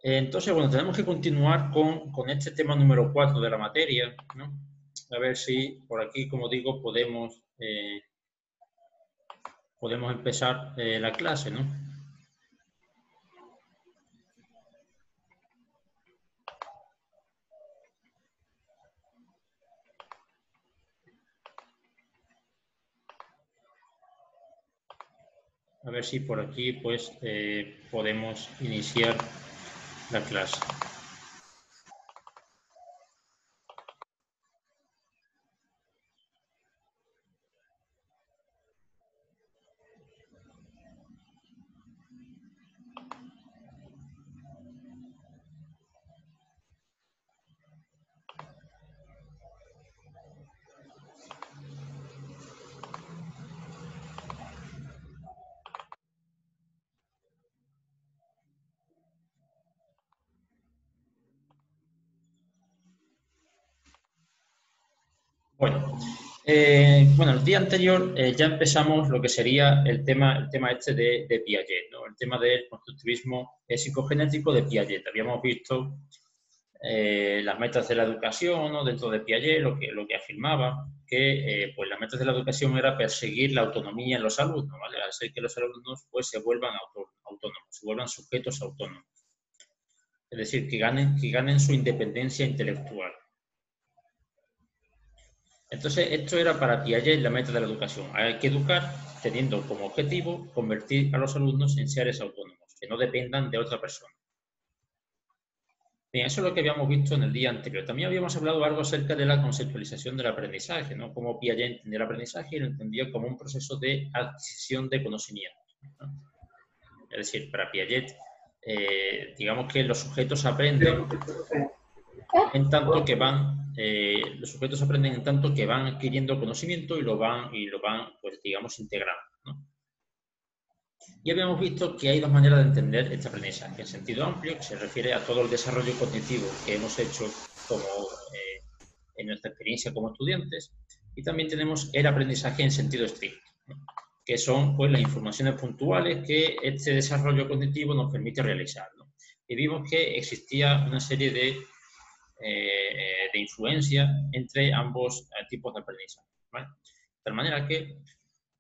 Entonces, bueno, tenemos que continuar con este tema número 4 de la materia, ¿no? A ver si por aquí, como digo, podemos empezar la clase, ¿no? A ver si por aquí, pues, podemos iniciar la clase. Bueno, bueno, el día anterior ya empezamos lo que sería el tema este de Piaget, ¿no? El tema del constructivismo psicogenético de Piaget. Habíamos visto las metas de la educación, ¿no? Dentro de Piaget, lo que afirmaba, que pues las metas de la educación era perseguir la autonomía en los alumnos, ¿vale? Hacer que los alumnos pues se vuelvan autónomos, se vuelvan sujetos autónomos. Es decir, que ganen su independencia intelectual. Entonces, esto era para Piaget la meta de la educación. Hay que educar teniendo como objetivo convertir a los alumnos en seres autónomos, que no dependan de otra persona. Bien, eso es lo que habíamos visto en el día anterior. También habíamos hablado algo acerca de la conceptualización del aprendizaje, ¿no? Cómo Piaget entendía el aprendizaje y lo entendía como un proceso de adquisición de conocimiento, ¿no? Es decir, para Piaget, digamos que los sujetos aprenden en tanto que van adquiriendo conocimiento y lo van pues digamos, integrando, ¿no? Y habíamos visto que hay dos maneras de entender este aprendizaje. En sentido amplio, que se refiere a todo el desarrollo cognitivo que hemos hecho en nuestra experiencia como estudiantes. Y también tenemos el aprendizaje en sentido estricto, ¿no? Que son pues las informaciones puntuales que este desarrollo cognitivo nos permite realizar, ¿no? Y vimos que existía una serie de influencia entre ambos tipos de aprendizaje, ¿vale? De tal manera que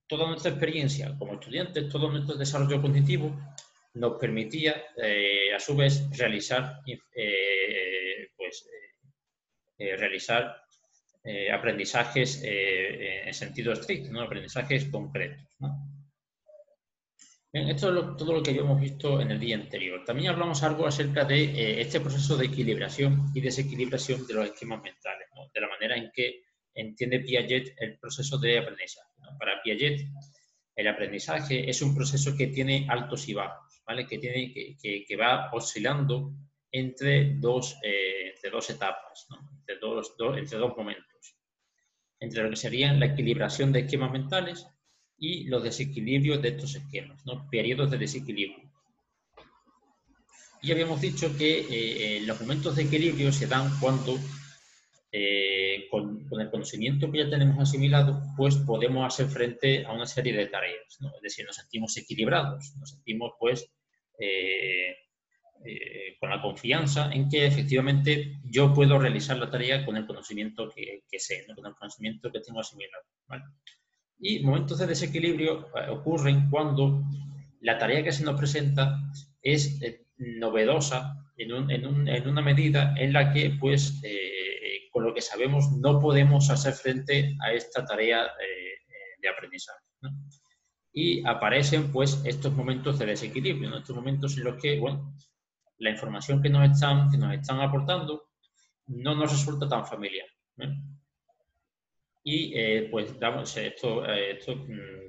toda nuestra experiencia como estudiantes, todo nuestro desarrollo cognitivo nos permitía, a su vez, realizar aprendizajes en sentido estricto, ¿no? Aprendizajes concretos, ¿no? Bien, esto es todo lo que habíamos visto en el día anterior. También hablamos algo acerca de este proceso de equilibración y desequilibración de los esquemas mentales, ¿no? De la manera en que entiende Piaget el proceso de aprendizaje, ¿no? Para Piaget, el aprendizaje es un proceso que tiene altos y bajos, ¿vale? Que va oscilando entre dos etapas, ¿no? Entre dos momentos. Entre lo que serían la equilibración de esquemas mentales y los desequilibrios de estos esquemas, ¿no? Periodos de desequilibrio. Y habíamos dicho que los momentos de equilibrio se dan cuando, con el conocimiento que ya tenemos asimilado, pues podemos hacer frente a una serie de tareas, ¿no? Es decir, nos sentimos equilibrados, nos sentimos pues con la confianza en que efectivamente yo puedo realizar la tarea con el conocimiento que sé, ¿no? Con el conocimiento que tengo asimilado, ¿vale? Y momentos de desequilibrio ocurren cuando la tarea que se nos presenta es novedosa en una medida en la que, pues, con lo que sabemos, no podemos hacer frente a esta tarea de aprendizaje, ¿no? Y aparecen, pues, estos momentos de desequilibrio, ¿no? Estos momentos en los que, bueno, la información que nos están aportando no nos resulta tan familiar, ¿eh? Y pues esto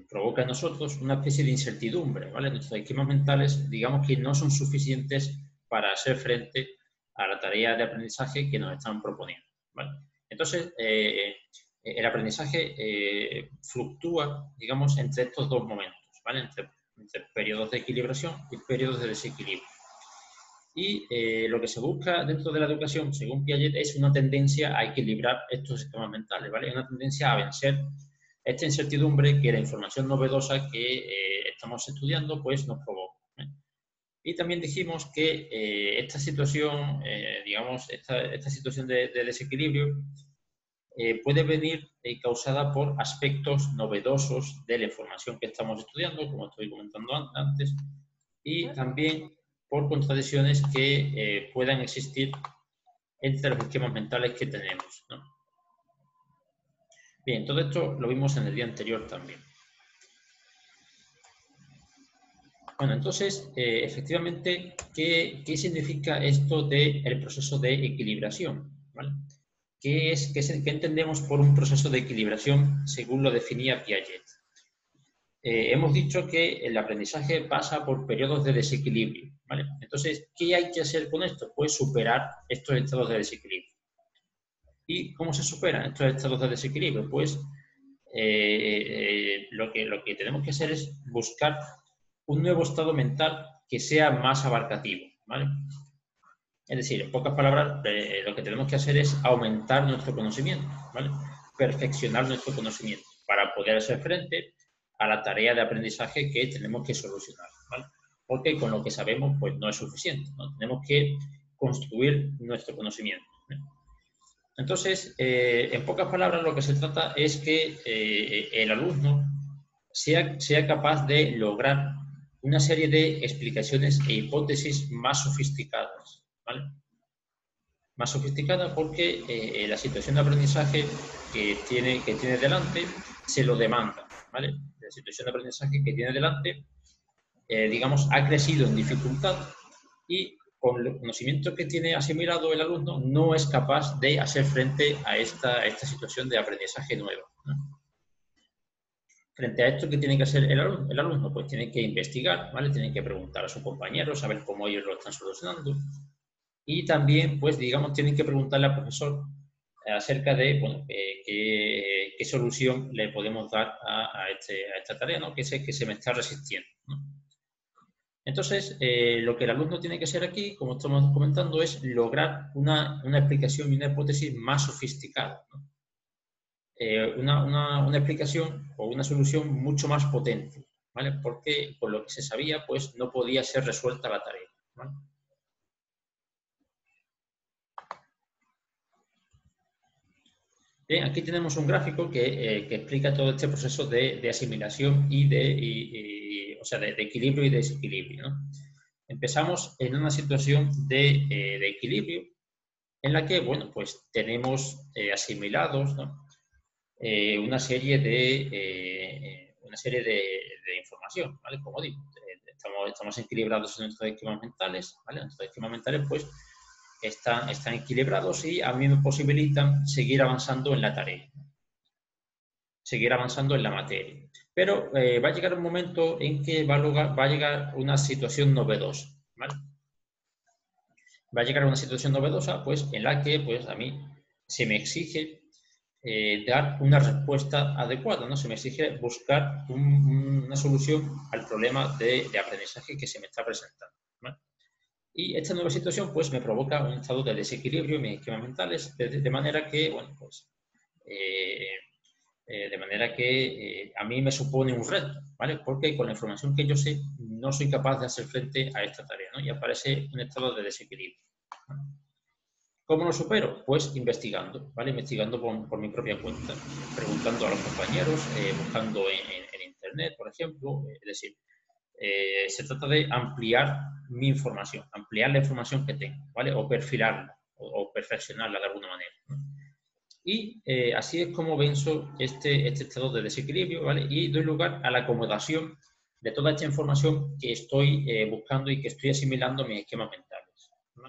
provoca en nosotros una especie de incertidumbre, ¿vale? Nuestros esquemas mentales, digamos que no son suficientes para hacer frente a la tarea de aprendizaje que nos están proponiendo, ¿vale? Entonces, el aprendizaje fluctúa, digamos, entre estos dos momentos, ¿vale? Entre periodos de equilibración y periodos de desequilibrio. Y lo que se busca dentro de la educación, según Piaget, es una tendencia a equilibrar estos esquemas mentales, ¿vale? Una tendencia a vencer esta incertidumbre que la información novedosa que estamos estudiando pues nos provoca, ¿eh? Y también dijimos que esta situación, digamos, esta situación de desequilibrio puede venir causada por aspectos novedosos de la información que estamos estudiando, como estoy comentando antes, y también por contradicciones que puedan existir entre los esquemas mentales que tenemos, ¿no? Bien, todo esto lo vimos en el día anterior también. Bueno, entonces, efectivamente, ¿qué significa esto del proceso de equilibración? ¿Vale? ¿Qué entendemos por un proceso de equilibración según lo definía Piaget? Hemos dicho que el aprendizaje pasa por periodos de desequilibrio, ¿vale? Entonces, ¿qué hay que hacer con esto? Pues superar estos estados de desequilibrio. ¿Y cómo se superan estos estados de desequilibrio? Pues lo que tenemos que hacer es buscar un nuevo estado mental que sea más abarcativo, ¿vale? Es decir, en pocas palabras, lo que tenemos que hacer es aumentar nuestro conocimiento, ¿vale? Perfeccionar nuestro conocimiento para poder hacer frente a la tarea de aprendizaje que tenemos que solucionar, ¿vale? Porque con lo que sabemos, pues no es suficiente, ¿no? Tenemos que construir nuestro conocimiento, ¿eh? Entonces, en pocas palabras, lo que se trata es que el alumno sea capaz de lograr una serie de explicaciones e hipótesis más sofisticadas, ¿vale? Más sofisticada porque la situación de aprendizaje que tiene delante se lo demanda, ¿vale? La situación de aprendizaje que tiene delante, digamos, ha crecido en dificultad y con el conocimiento que tiene asimilado el alumno no es capaz de hacer frente a esta situación de aprendizaje nueva, ¿no? Frente a esto, ¿qué tiene que hacer el alumno? Pues tiene que investigar, ¿vale? Tiene que preguntar a sus compañeros, saber cómo ellos lo están solucionando. Y también, pues, digamos, tienen que preguntarle al profesor acerca de, bueno, qué solución le podemos dar a esta tarea, ¿no? Que se me está resistiendo, ¿no? Entonces, lo que el alumno tiene que hacer aquí, como estamos comentando, es lograr una explicación y una hipótesis más sofisticada, ¿no? Una explicación o una solución mucho más potente, ¿vale? Porque con lo que se sabía, pues, no podía ser resuelta la tarea, ¿vale? Bien, aquí tenemos un gráfico que explica todo este proceso de asimilación o sea, de equilibrio y desequilibrio, ¿no? Empezamos en una situación de equilibrio en la que, bueno, pues tenemos asimilados, ¿no? Una serie de información, ¿vale? Como digo, estamos equilibrados en nuestros esquemas mentales, ¿vale? Nuestros esquemas mentales, pues, están equilibrados y a mí me posibilitan seguir avanzando en la tarea, seguir avanzando en la materia. Pero va a llegar un momento en que va a llegar una situación novedosa, ¿vale? Va a llegar una situación novedosa, pues, en la que, pues, a mí se me exige dar una respuesta adecuada, ¿no? Se me exige buscar una solución al problema de aprendizaje que se me está presentando, ¿vale? Y esta nueva situación, pues, me provoca un estado de desequilibrio en mis esquemas mentales, de manera que, bueno, pues, a mí me supone un reto, ¿vale? Porque con la información que yo sé, no soy capaz de hacer frente a esta tarea, ¿no? Y aparece un estado de desequilibrio, ¿no? ¿Cómo lo supero? Pues investigando, ¿vale? Investigando por mi propia cuenta, preguntando a los compañeros, buscando en Internet, por ejemplo. Es decir, se trata de ampliar mi información, ampliar la información que tengo, ¿vale? O perfilarla, o perfeccionarla de alguna manera, ¿no? Y así es como venzo este estado de desequilibrio, ¿vale? Y doy lugar a la acomodación de toda esta información que estoy buscando y que estoy asimilando en mis esquemas mentales, ¿no?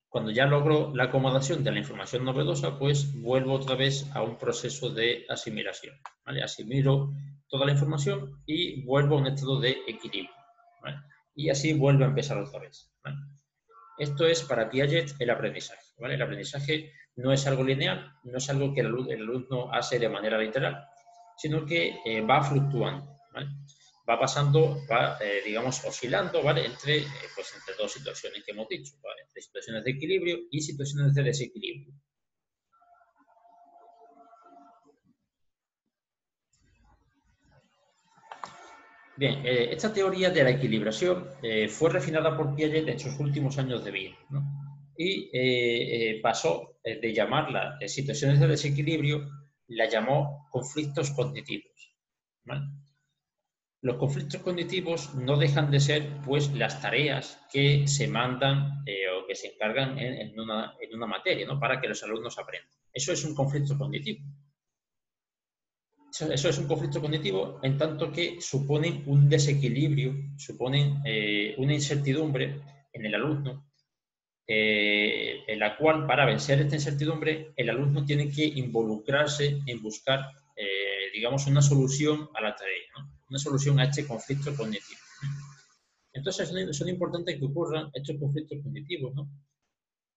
Cuando ya logro la acomodación de la información novedosa, pues vuelvo otra vez a un proceso de asimilación, ¿vale? Asimilo toda la información y vuelvo a un estado de equilibrio, ¿vale? Y así vuelvo a empezar otra vez, ¿vale? Esto es para Piaget el aprendizaje, ¿vale? El aprendizaje no es algo lineal, no es algo que el alumno hace de manera literal, sino que va fluctuando, ¿vale? Va pasando, digamos, oscilando, ¿vale? Pues entre dos situaciones que hemos dicho, ¿vale? Entre situaciones de equilibrio y situaciones de desequilibrio. Bien, esta teoría de la equilibración fue refinada por Piaget en sus últimos años de vida, ¿no? Y pasó de llamarla situaciones de desequilibrio, la llamó conflictos cognitivos, ¿vale? Los conflictos cognitivos no dejan de ser, pues, las tareas que se mandan o que se encargan en una materia, ¿no? Para que los alumnos aprendan. Eso es un conflicto cognitivo. Eso es un conflicto cognitivo en tanto que suponen un desequilibrio, suponen una incertidumbre en el alumno, en la cual, para vencer esta incertidumbre, el alumno tiene que involucrarse en buscar, digamos, una solución a la tarea, ¿no? Una solución a este conflicto cognitivo. Entonces, son importantes que ocurran estos conflictos cognitivos, ¿no?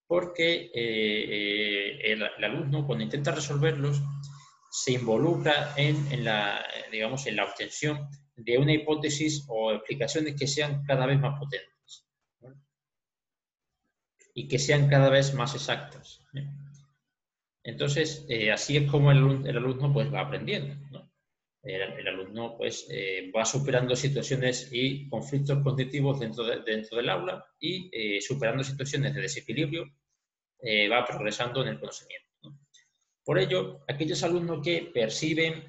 Porque el alumno, cuando intenta resolverlos, se involucra digamos, en la obtención de una hipótesis o explicaciones que sean cada vez más potentes, ¿no? Y que sean cada vez más exactas, ¿no? Entonces, así es como el alumno pues, va aprendiendo, ¿no? El alumno pues, va superando situaciones y conflictos cognitivos dentro del aula y superando situaciones de desequilibrio, va progresando en el conocimiento, ¿no? Por ello, aquellos alumnos que perciben,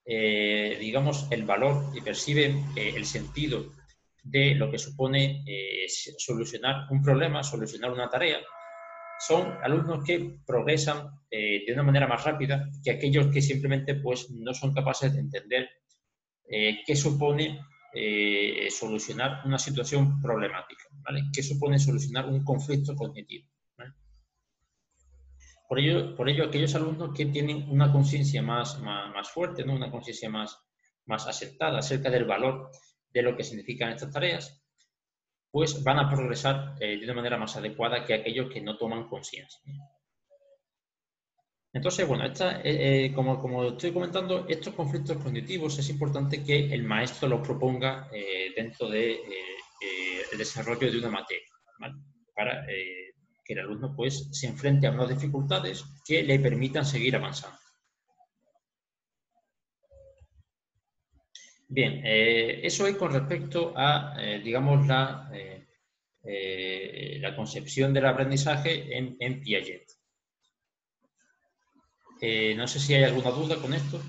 digamos, el valor y perciben el sentido de lo que supone solucionar un problema, solucionar una tarea, son alumnos que progresan de una manera más rápida que aquellos que simplemente pues, no son capaces de entender qué supone solucionar una situación problemática, ¿vale? ¿Qué supone solucionar un conflicto cognitivo? ¿Vale? Por ello, aquellos alumnos que tienen una conciencia más fuerte, ¿no? Una conciencia más aceptada acerca del valor de lo que significan estas tareas, pues van a progresar de una manera más adecuada que aquellos que no toman conciencia. Entonces, bueno, como estoy comentando, estos conflictos cognitivos es importante que el maestro los proponga dentro del desarrollo de una materia, ¿vale? Para que el alumno pues, se enfrente a unas dificultades que le permitan seguir avanzando. Bien, eso es con respecto a, digamos, la concepción del aprendizaje en Piaget. No sé si hay alguna duda con esto.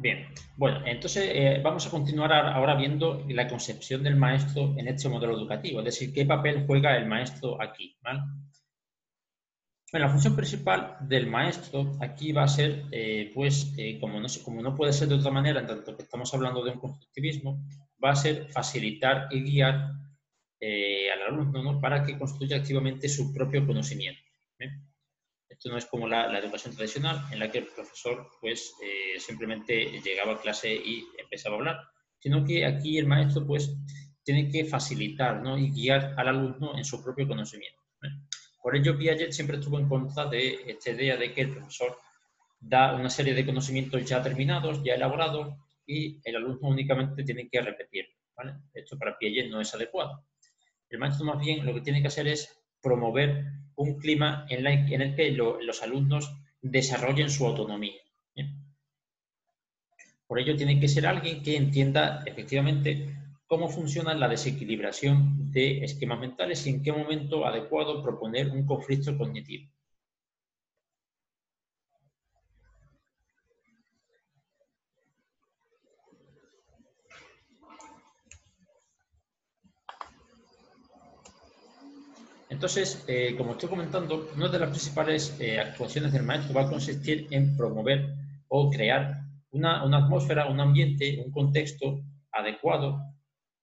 Bien, bueno, entonces vamos a continuar ahora viendo la concepción del maestro en este modelo educativo, es decir, qué papel juega el maestro aquí, ¿vale? Bueno, la función principal del maestro aquí va a ser, como no puede ser de otra manera, en tanto que estamos hablando de un constructivismo, va a ser facilitar y guiar al alumno, ¿no? Para que construya activamente su propio conocimiento, ¿eh? Esto no es como la educación tradicional, en la que el profesor pues, simplemente llegaba a clase y empezaba a hablar, sino que aquí el maestro pues, tiene que facilitar, ¿no? Y guiar al alumno en su propio conocimiento, ¿eh? Por ello, Piaget siempre estuvo en contra de esta idea de que el profesor da una serie de conocimientos ya terminados, ya elaborados, y el alumno únicamente tiene que repetir, ¿vale? Esto para Piaget no es adecuado. El maestro más bien lo que tiene que hacer es promover un clima en el que los alumnos desarrollen su autonomía, ¿eh? Por ello tiene que ser alguien que entienda efectivamente cómo funciona la desequilibración de esquemas mentales y en qué momento adecuado proponer un conflicto cognitivo. Entonces, como estoy comentando, una de las principales actuaciones del maestro va a consistir en promover o crear una atmósfera, un ambiente, un contexto adecuado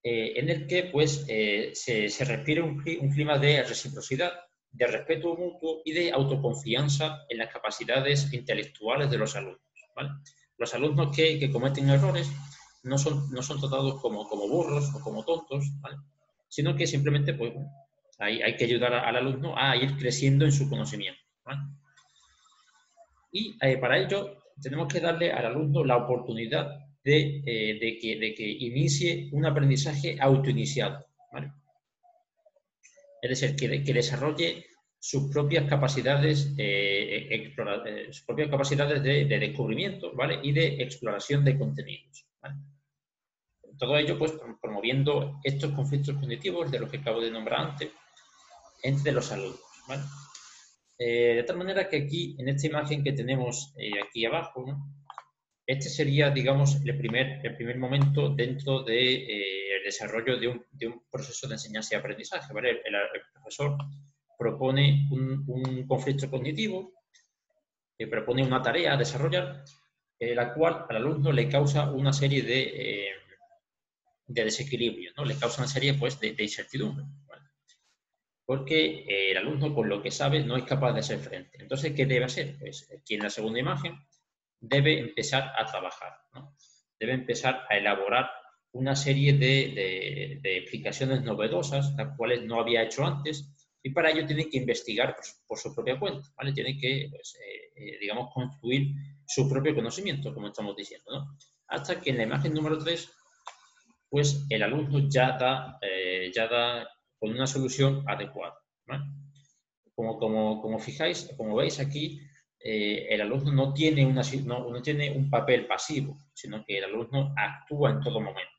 en el que pues, se respire un clima de reciprocidad, de respeto mutuo y de autoconfianza en las capacidades intelectuales de los alumnos, ¿vale? Los alumnos que cometen errores no son tratados como burros o como tontos, ¿vale? Sino que simplemente pues, hay que ayudar al alumno a ir creciendo en su conocimiento, ¿vale? Y para ello tenemos que darle al alumno la oportunidad de que inicie un aprendizaje autoiniciado, ¿vale? Es decir, que desarrolle sus propias capacidades, sus propias capacidades de descubrimiento, ¿vale? Y de exploración de contenidos, ¿vale? Todo ello, pues, promoviendo estos conflictos cognitivos de los que acabo de nombrar antes entre los alumnos, ¿vale? De tal manera que aquí, en esta imagen que tenemos aquí abajo, ¿no? Este sería, digamos, el primer momento dentro del desarrollo de un proceso de enseñanza y aprendizaje, ¿vale? El profesor propone un conflicto cognitivo, propone una tarea a desarrollar, la cual al alumno le causa una serie de desequilibrios, ¿no? Le causa una serie, pues, de incertidumbre, ¿vale? Porque el alumno, con lo que sabe, no es capaz de hacer frente. Entonces, ¿qué debe hacer? Pues aquí en la segunda imagen debe empezar a trabajar, ¿no? Debe empezar a elaborar una serie de explicaciones novedosas, las cuales no había hecho antes, y para ello tiene que investigar por su propia cuenta, ¿vale? Tiene que, pues, digamos, construir su propio conocimiento, como estamos diciendo, ¿no? Hasta que en la imagen número 3, pues el alumno ya da con una solución adecuada, ¿vale? Como fijáis, como veis aquí, el alumno no tiene un papel pasivo, sino que el alumno actúa en todo momento.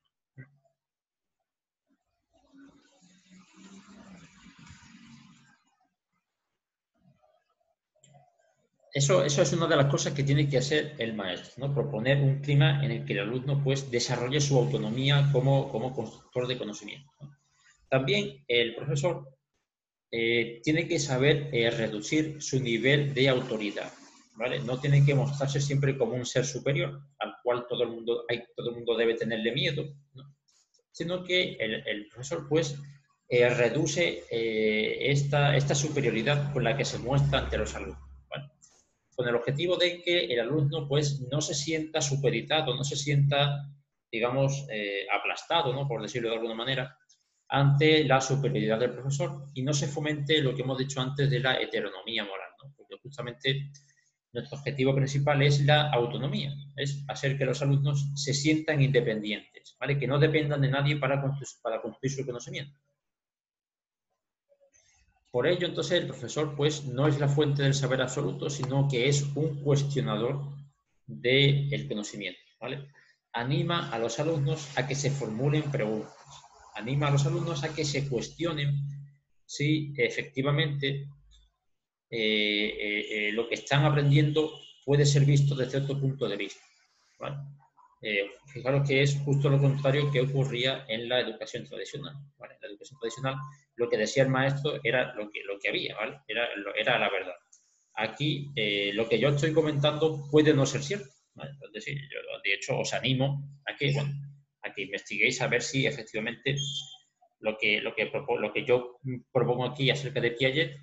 Eso es una de las cosas que tiene que hacer el maestro, ¿no? Proponer un clima en el que el alumno, pues, desarrolle su autonomía como constructor de conocimiento, ¿no? También el profesor tiene que saber reducir su nivel de autoridad, ¿vale? No tiene que mostrarse siempre como un ser superior al cual todo el mundo debe tenerle miedo, ¿no? Sino que el profesor, pues, reduce esta superioridad con la que se muestra ante los alumnos, ¿vale? Con el objetivo de que el alumno, pues, no se sienta supeditado, no se sienta, digamos, aplastado, ¿no? Por decirlo de alguna manera, ante la superioridad del profesor y no se fomente lo que hemos dicho antes de la heteronomía moral, ¿no? Porque justamente nuestro objetivo principal es la autonomía, es hacer que los alumnos se sientan independientes, ¿vale? Que no dependan de nadie para construir su conocimiento. Por ello, entonces, el profesor, pues, no es la fuente del saber absoluto, sino que es un cuestionador del conocimiento, ¿vale? Anima a los alumnos a que se formulen preguntas, anima a los alumnos a que se cuestionen si efectivamente lo que están aprendiendo puede ser visto desde otro punto de vista, ¿vale? Fijaros que es justo lo contrario que ocurría en la educación tradicional, ¿vale? En la educación tradicional lo que decía el maestro era lo que había, ¿vale? Era la verdad. Aquí lo que yo estoy comentando puede no ser cierto, ¿vale? Es decir, yo de hecho os animo a que investiguéis a ver si efectivamente lo que yo propongo aquí acerca de Piaget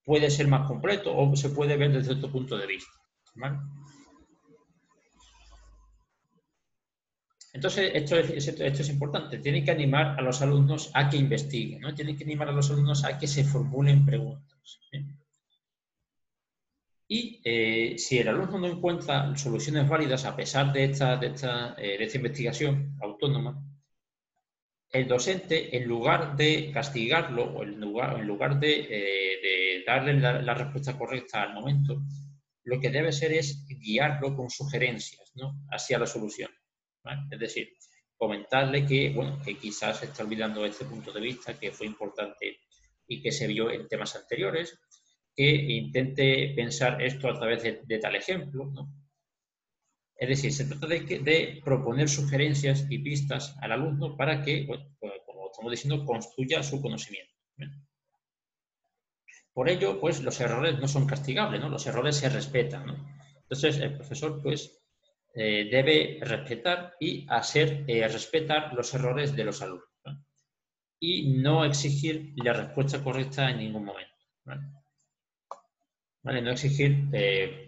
puede ser más completo o se puede ver desde otro punto de vista, ¿vale? Entonces, esto es importante. Tiene que animar a los alumnos a que investiguen, ¿no? Tiene que animar a los alumnos a que se formulen preguntas, ¿sí? Y si el alumno no encuentra soluciones válidas a pesar de esta investigación autónoma, el docente, en lugar de castigarlo o en lugar de darle la respuesta correcta al momento, lo que debe hacer es guiarlo con sugerencias, ¿no? Hacia la solución, ¿vale? Es decir, comentarle que, bueno, que quizás se está olvidando este punto de vista que fue importante y que se vio en temas anteriores, que intente pensar esto a través de tal ejemplo, ¿no? Es decir, se trata de proponer sugerencias y pistas al alumno para que, bueno, como estamos diciendo, construya su conocimiento, ¿bien? Por ello, pues los errores no son castigables, ¿no? Los errores se respetan, ¿no? Entonces, el profesor, pues, debe respetar y hacer respetar los errores de los alumnos, ¿no? Y no exigir la respuesta correcta en ningún momento, ¿vale? ¿Vale? No exigir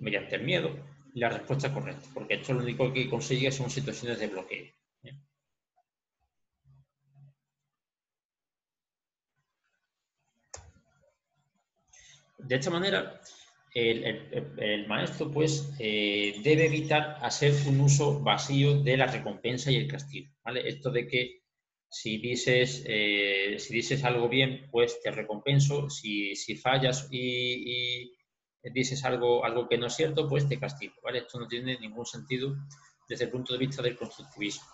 mediante el miedo, la respuesta correcta, porque esto lo único que consigue son situaciones de bloqueo. De esta manera, el maestro pues debe evitar hacer un uso vacío de la recompensa y el castigo, ¿vale? Esto de que si dices algo bien, pues te recompenso, si fallas y dices algo que no es cierto, pues te castigo, ¿vale? Esto no tiene ningún sentido desde el punto de vista del constructivismo.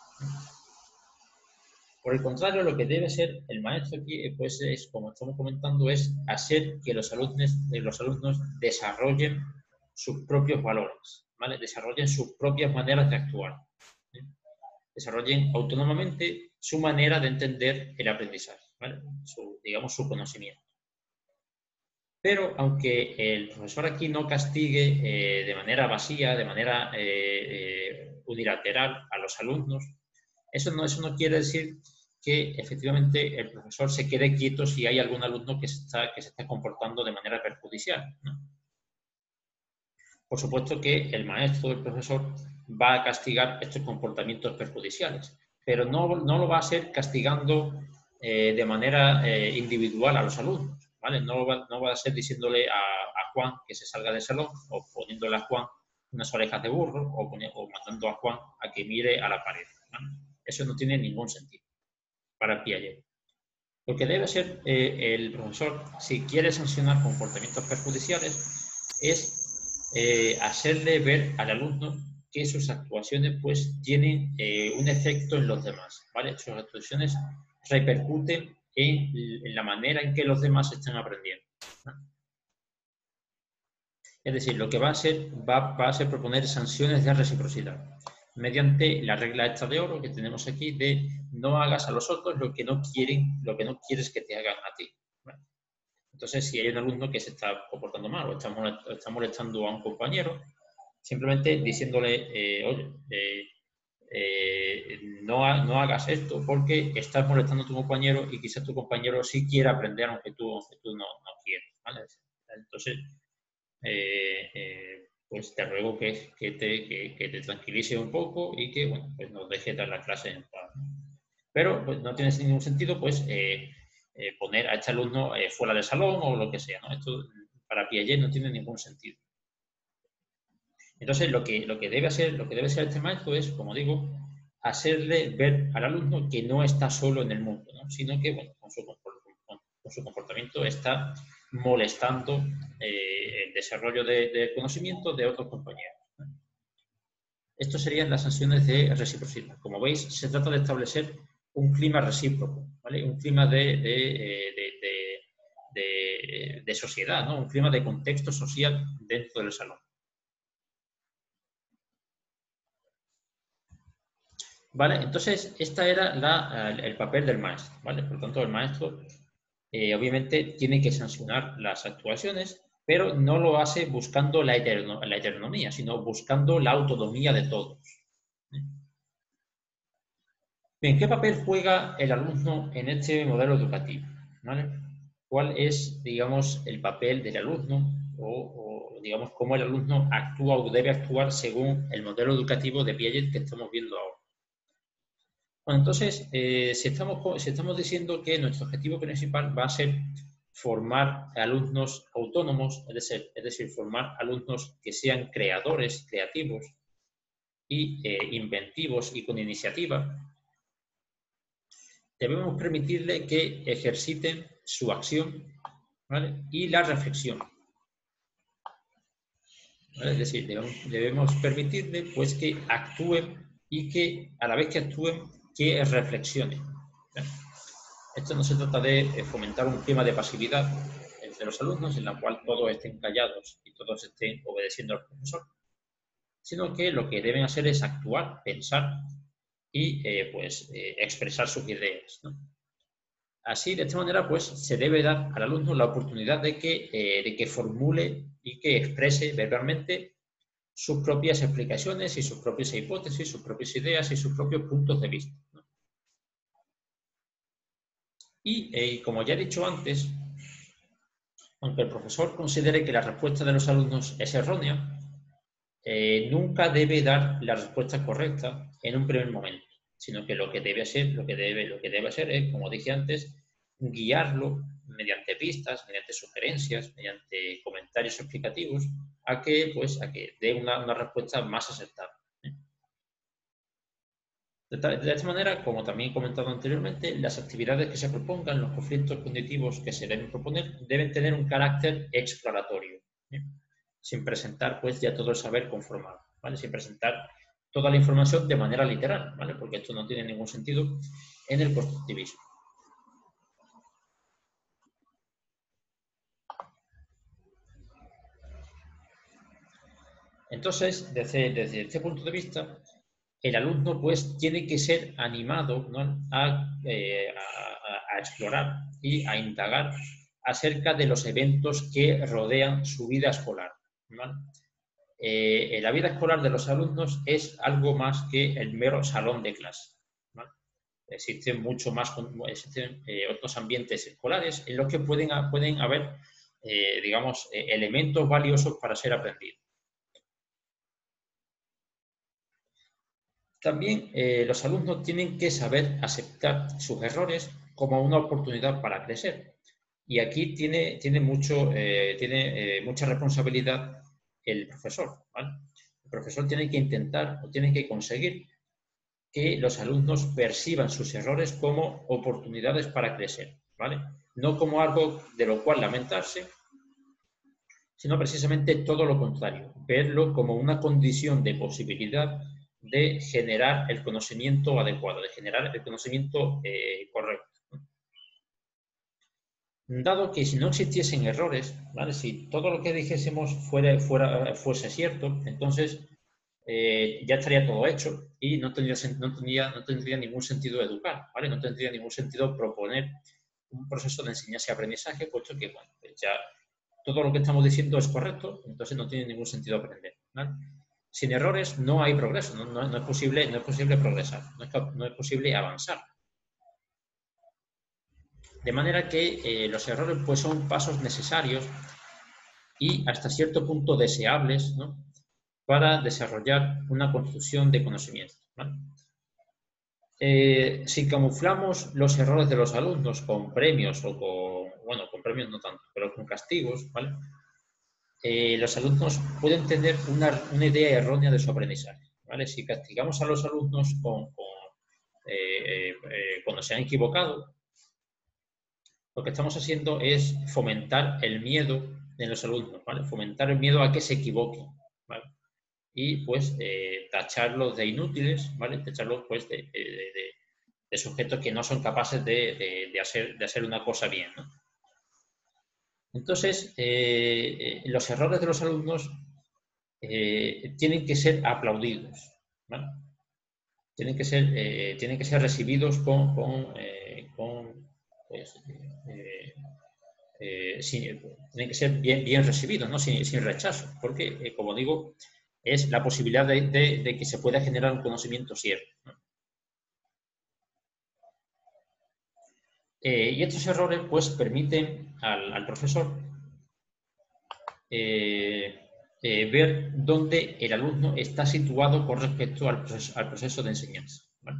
Por el contrario, lo que debe ser el maestro aquí, pues es, como estamos comentando, es hacer que los alumnos desarrollen sus propios valores, ¿vale? Desarrollen sus propias maneras de actuar, ¿sí? Desarrollen autónomamente su manera de entender el aprendizaje, ¿vale? Digamos, su conocimiento. Pero aunque el profesor aquí no castigue de manera vacía, de manera unilateral a los alumnos, eso no quiere decir que efectivamente el profesor se quede quieto si hay algún alumno que se está comportando de manera perjudicial, ¿no? Por supuesto que el maestro, el profesor, va a castigar estos comportamientos perjudiciales, pero no lo va a hacer castigando de manera individual a los alumnos, ¿vale? No va a ser diciéndole a Juan que se salga del salón o poniéndole a Juan unas orejas de burro o mandando a Juan a que mire a la pared, ¿no? Eso no tiene ningún sentido para Piaget. Lo que debe hacer el profesor, si quiere sancionar comportamientos perjudiciales, es hacerle ver al alumno que sus actuaciones pues tienen un efecto en los demás, ¿vale? Sus actuaciones repercuten en la manera en que los demás están aprendiendo, ¿no? Es decir, lo que va a hacer proponer sanciones de reciprocidad mediante la regla esta de oro que tenemos aquí de no hagas a los otros lo que no quieres que te hagan a ti. ¿Vale? Entonces, si hay un alumno que se está comportando mal o está molestando a un compañero, simplemente diciéndole, oye, no hagas esto porque estás molestando a tu compañero y quizás tu compañero sí quiera aprender aunque tú no quieras, ¿vale? Entonces, pues te ruego que te tranquilice un poco y que, bueno, pues nos deje dar la clase en paz. Pero pues, no tiene ningún sentido pues poner a este alumno fuera del salón o lo que sea, ¿no? Esto para Piaget no tiene ningún sentido. Entonces, lo que debe ser este maestro es, como digo, hacerle ver al alumno que no está solo en el mundo, ¿no? Sino que, bueno, con su comportamiento está molestando el desarrollo de conocimiento de otros compañeros, ¿no? Estas serían las sanciones de reciprocidad. Como veis, se trata de establecer un clima recíproco, ¿vale? Un clima de sociedad, ¿no? Un clima de contexto social dentro del salón. ¿Vale? Entonces, este era el papel del maestro, ¿vale? Por lo tanto, el maestro obviamente tiene que sancionar las actuaciones, pero no lo hace buscando la heteronomía, sino buscando la autonomía de todos. Bien, ¿qué papel juega el alumno en este modelo educativo? ¿Vale? ¿Cuál es, digamos, el papel del alumno o digamos, cómo el alumno actúa o debe actuar según el modelo educativo de Piaget que estamos viendo ahora? Bueno, entonces, si estamos diciendo que nuestro objetivo principal va a ser formar alumnos autónomos, es decir, formar alumnos que sean creadores, creativos y inventivos y con iniciativa, debemos permitirle que ejerciten su acción, ¿vale? Y la reflexión, ¿vale? Es decir, debemos permitirle pues, que actúen y que a la vez que actúen, que reflexionen, ¿vale? Esto no se trata de fomentar un clima de pasividad entre los alumnos en la cual todos estén callados y todos estén obedeciendo al profesor, sino que lo que deben hacer es actuar, pensar y expresar sus ideas, ¿no? Así, de esta manera, pues se debe dar al alumno la oportunidad de que formule y que exprese verbalmente sus propias explicaciones y sus propias hipótesis, sus propias ideas y sus propios puntos de vista, ¿no? Y como ya he dicho antes, aunque el profesor considere que la respuesta de los alumnos es errónea, nunca debe dar la respuesta correcta en un primer momento, sino que lo que debe hacer es, como dije antes, guiarlo mediante pistas, mediante sugerencias, mediante comentarios explicativos, a que dé una respuesta más acertada. De esta manera, como también he comentado anteriormente, las actividades que se propongan, los conflictos cognitivos que se deben proponer, deben tener un carácter exploratorio, ¿eh? Sin presentar pues ya todo el saber conformado, ¿vale? Sin presentar toda la información de manera literal, ¿vale? Porque esto no tiene ningún sentido en el constructivismo. Entonces, desde este punto de vista, el alumno pues tiene que ser animado, ¿no? a explorar y a indagar acerca de los eventos que rodean su vida escolar, ¿vale? La vida escolar de los alumnos es algo más que el mero salón de clase, ¿vale? Existen otros ambientes escolares en los que pueden haber, digamos, elementos valiosos para ser aprendidos. También los alumnos tienen que saber aceptar sus errores como una oportunidad para crecer. Y aquí tiene mucha responsabilidad el profesor, ¿vale? El profesor tiene que intentar o tiene que conseguir que los alumnos perciban sus errores como oportunidades para crecer, ¿vale? No como algo de lo cual lamentarse, sino precisamente todo lo contrario, verlo como una condición de posibilidad de generar el conocimiento adecuado, de generar el conocimiento correcto. Dado que si no existiesen errores, ¿vale? Si todo lo que dijésemos fuese cierto, entonces ya estaría todo hecho y no tendría ningún sentido educar, ¿vale? No tendría ningún sentido proponer un proceso de enseñanza y aprendizaje, puesto que bueno, pues ya todo lo que estamos diciendo es correcto, entonces no tiene ningún sentido aprender, ¿vale? Sin errores no hay progreso, no es posible progresar, no es posible avanzar. De manera que los errores pues, son pasos necesarios y hasta cierto punto deseables, ¿no? Para desarrollar una construcción de conocimiento, ¿vale? Si camuflamos los errores de los alumnos con premios o con premios no tanto, pero con castigos, ¿vale? Los alumnos pueden tener una idea errónea de su aprendizaje, ¿vale? Si castigamos a los alumnos cuando se han equivocado, lo que estamos haciendo es fomentar el miedo en los alumnos, ¿vale? Fomentar el miedo a que se equivoquen, ¿vale? Y pues tacharlos de inútiles, ¿vale? Tacharlos pues de sujetos que no son capaces de hacer una cosa bien, ¿no? Entonces, los errores de los alumnos tienen que ser aplaudidos, ¿vale? Tienen que ser recibidos pues, tienen que ser bien recibidos, ¿no? Sin rechazo, porque, como digo, es la posibilidad de que se pueda generar un conocimiento cierto, ¿no? Y estos errores, pues, permiten al profesor ver dónde el alumno está situado con respecto al proceso de enseñanza, ¿vale?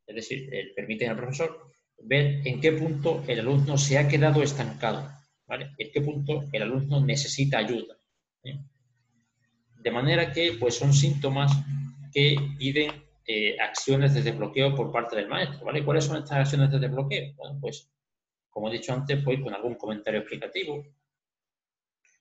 Es decir, permiten al profesor ver en qué punto el alumno se ha quedado estancado, ¿vale? En qué punto el alumno necesita ayuda, ¿sí? De manera que pues, son síntomas que piden acciones de desbloqueo por parte del maestro, ¿vale? ¿Cuáles son estas acciones de desbloqueo? Bueno, pues, como he dicho antes, pues con algún comentario explicativo,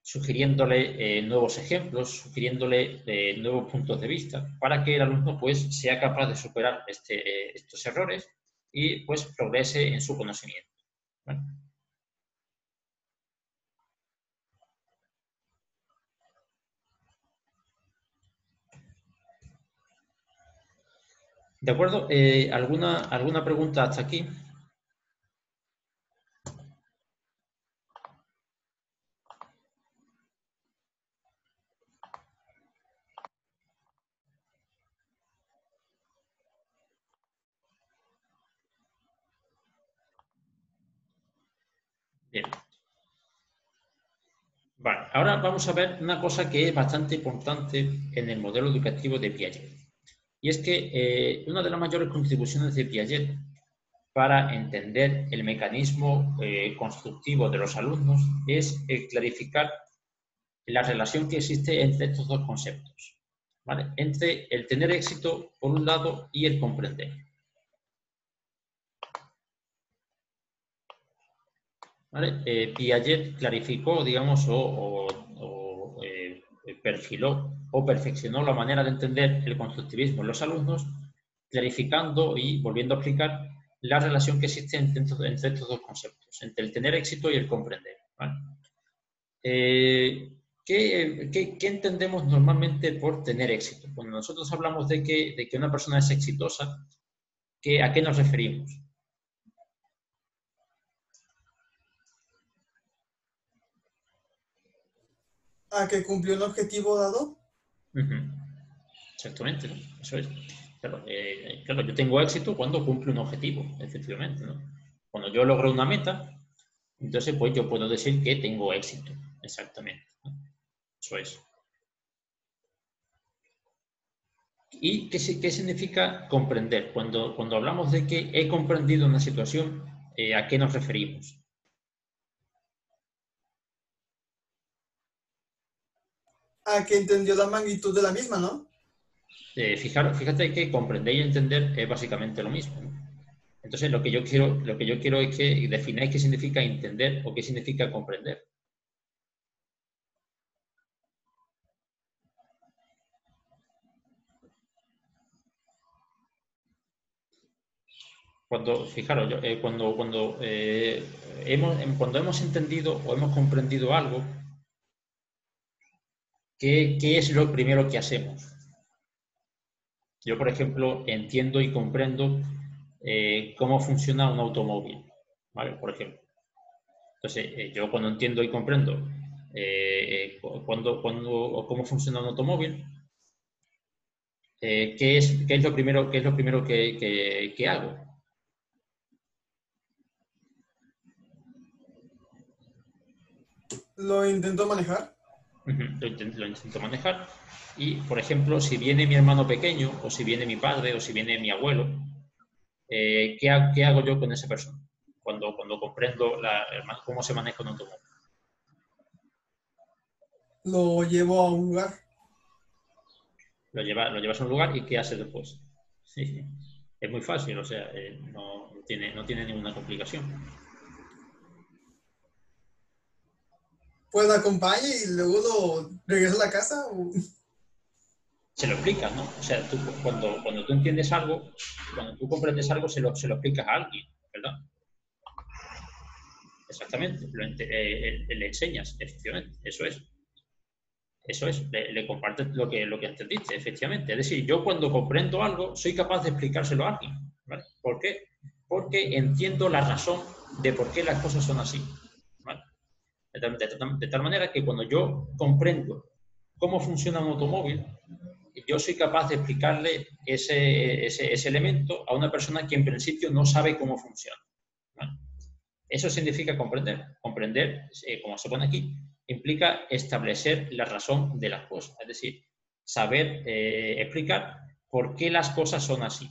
sugiriéndole nuevos ejemplos, sugiriéndole nuevos puntos de vista, para que el alumno pues, sea capaz de superar estos errores y pues, progrese en su conocimiento, ¿vale? ¿De acuerdo? ¿Alguna pregunta hasta aquí? Bien. Vale, ahora vamos a ver una cosa que es bastante importante en el modelo educativo de Piaget. Y es que una de las mayores contribuciones de Piaget para entender el mecanismo constructivo de los alumnos es clarificar la relación que existe entre estos dos conceptos, ¿vale? Entre el tener éxito, por un lado, y el comprender. ¿Vale? Piaget clarificó, digamos, perfiló o perfeccionó la manera de entender el constructivismo en los alumnos, clarificando y volviendo a explicar la relación que existe entre estos dos conceptos, entre el tener éxito y el comprender. ¿Vale? ¿Qué entendemos normalmente por tener éxito? Cuando nosotros hablamos de que una persona es exitosa, ¿a qué nos referimos? ¿A que cumplió un objetivo dado? Exactamente, ¿no? Eso es. Claro, claro, yo tengo éxito cuando cumplo un objetivo, efectivamente, ¿no? Cuando yo logro una meta, entonces pues yo puedo decir que tengo éxito, exactamente, ¿no? Eso es. ¿Y qué significa comprender? Cuando hablamos de que he comprendido una situación, ¿a qué nos referimos? A que entendió la magnitud de la misma, ¿no? Fíjate que comprender y entender es básicamente lo mismo, ¿no? Entonces, lo que yo quiero es que defináis qué significa entender o qué significa comprender. Fijaros, cuando hemos entendido o hemos comprendido algo, ¿qué es lo primero que hacemos? Yo, por ejemplo, entiendo y comprendo cómo funciona un automóvil, ¿vale? Por ejemplo. Entonces, yo cuando entiendo y comprendo cómo funciona un automóvil, ¿qué es lo primero que hago? Lo intentó manejar. Lo intento manejar. Y, por ejemplo, si viene mi hermano pequeño, o si viene mi padre, o si viene mi abuelo, ¿qué hago yo con esa persona? Cuando comprendo cómo se maneja un automóvil. Lo llevó a un lugar. Lo llevas a un lugar y ¿qué haces después? Sí, es muy fácil, o sea, no tiene ninguna complicación. Pues lo acompaña y luego lo regresa a la casa. Se lo explicas, ¿no? O sea, cuando tú entiendes algo, cuando tú comprendes algo, se lo explicas a alguien, ¿verdad? Exactamente, le enseñas, efectivamente, eso es. Eso es, le compartes lo que entendiste, efectivamente. Es decir, yo cuando comprendo algo, soy capaz de explicárselo a alguien, ¿vale? ¿Por qué? Porque entiendo la razón de por qué las cosas son así, ¿vale? De tal manera que cuando yo comprendo cómo funciona un automóvil, yo soy capaz de explicarle ese elemento a una persona que en principio no sabe cómo funciona, ¿vale? Eso significa comprender. Comprender, como se pone aquí, implica establecer la razón de las cosas, es decir, saber explicar por qué las cosas son así.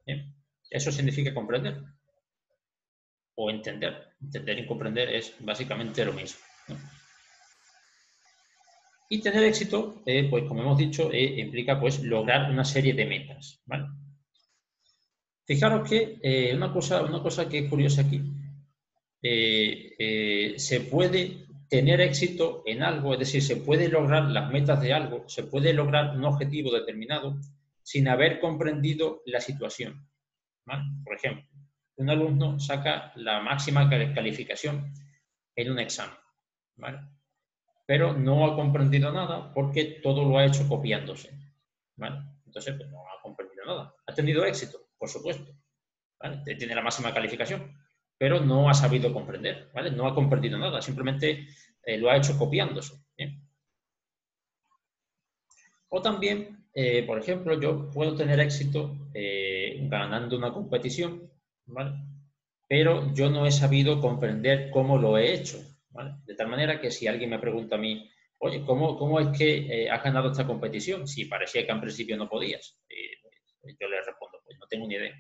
¿Bien? Eso significa comprender o entender. Entender y comprender es básicamente lo mismo, ¿no? Y tener éxito, pues como hemos dicho, implica pues lograr una serie de metas, ¿vale? Fijaros que una cosa que es curiosa aquí, se puede tener éxito en algo, es decir, se puede lograr las metas de algo, se puede lograr un objetivo determinado sin haber comprendido la situación, ¿vale? Por ejemplo, un alumno saca la máxima calificación en un examen, ¿vale? Pero no ha comprendido nada porque todo lo ha hecho copiándose, ¿vale? Entonces, pues, no ha comprendido nada. ¿Ha tenido éxito? Por supuesto, ¿vale? Tiene la máxima calificación, pero no ha sabido comprender, ¿vale? No ha comprendido nada, simplemente lo ha hecho copiándose, ¿bien? O también, por ejemplo, yo puedo tener éxito ganando una competición, ¿vale? Pero yo no he sabido comprender cómo lo he hecho, ¿vale? De tal manera que si alguien me pregunta a mí, oye, ¿cómo es que has ganado esta competición? Si parecía que en principio no podías. Yo le respondo, pues no tengo ni idea.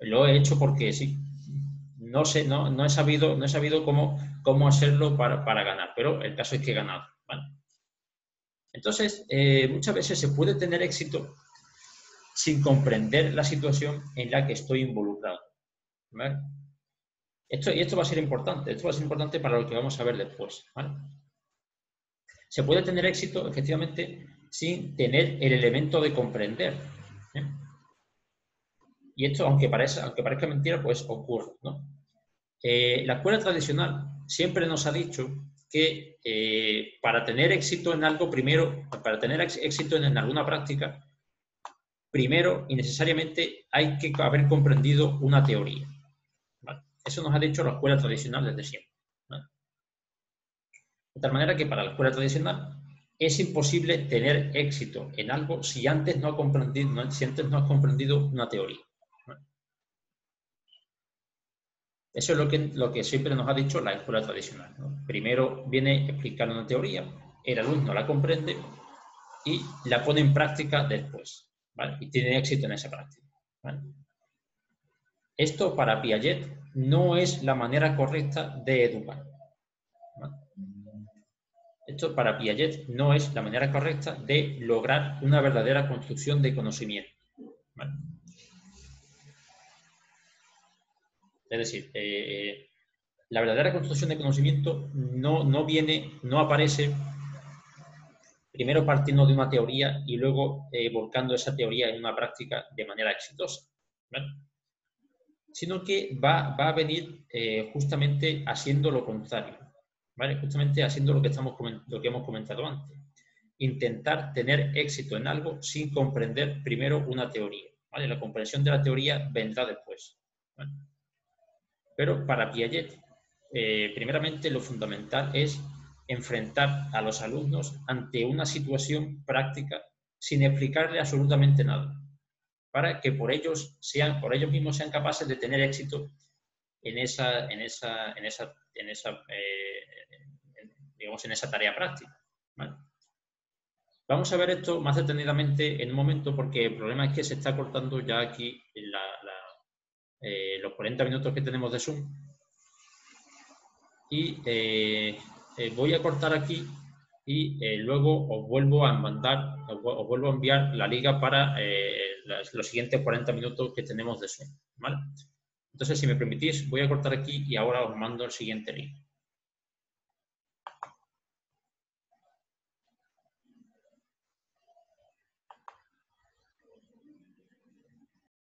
Lo he hecho porque sí. No sé, no he sabido cómo hacerlo para ganar, pero el caso es que he ganado, ¿vale? Entonces, muchas veces se puede tener éxito sin comprender la situación en la que estoy involucrado, ¿vale? Esto va a ser importante para lo que vamos a ver después, ¿vale? Se puede tener éxito, efectivamente, sin tener el elemento de comprender, ¿eh? Y esto, aunque parezca mentira, pues ocurre, ¿no? La escuela tradicional siempre nos ha dicho que para tener éxito en algo, para tener éxito en alguna práctica, primero y necesariamente hay que haber comprendido una teoría, ¿vale? Eso nos ha dicho la escuela tradicional desde siempre, ¿vale? De tal manera que para la escuela tradicional es imposible tener éxito en algo si antes no has comprendido una teoría, ¿vale? Eso es lo que siempre nos ha dicho la escuela tradicional, ¿no? Primero viene explicando una teoría, el alumno la comprende y la pone en práctica después, ¿vale? Y tiene éxito en esa práctica, ¿vale? Esto para Piaget no es la manera correcta de educar, ¿vale? Esto para Piaget no es la manera correcta de lograr una verdadera construcción de conocimiento, ¿vale? Es decir, la verdadera construcción de conocimiento no aparece primero partiendo de una teoría y luego volcando esa teoría en una práctica de manera exitosa, ¿vale? Sino que va a venir justamente haciendo lo contrario, ¿vale? Justamente haciendo lo que hemos comentado antes. Intentar tener éxito en algo sin comprender primero una teoría, ¿vale? La comprensión de la teoría vendrá después, ¿vale? Pero para Piaget, primeramente lo fundamental es enfrentar a los alumnos ante una situación práctica sin explicarle absolutamente nada, para que por ellos mismos sean capaces de tener éxito en esa tarea práctica, ¿vale? Vamos a ver esto más detenidamente en un momento, porque el problema es que se está cortando ya aquí los 40 minutos que tenemos de Zoom. Y voy a cortar aquí y luego os vuelvo a enviar la liga para los siguientes 40 minutos que tenemos de Zoom, ¿vale? Entonces, si me permitís, voy a cortar aquí y ahora os mando el siguiente link.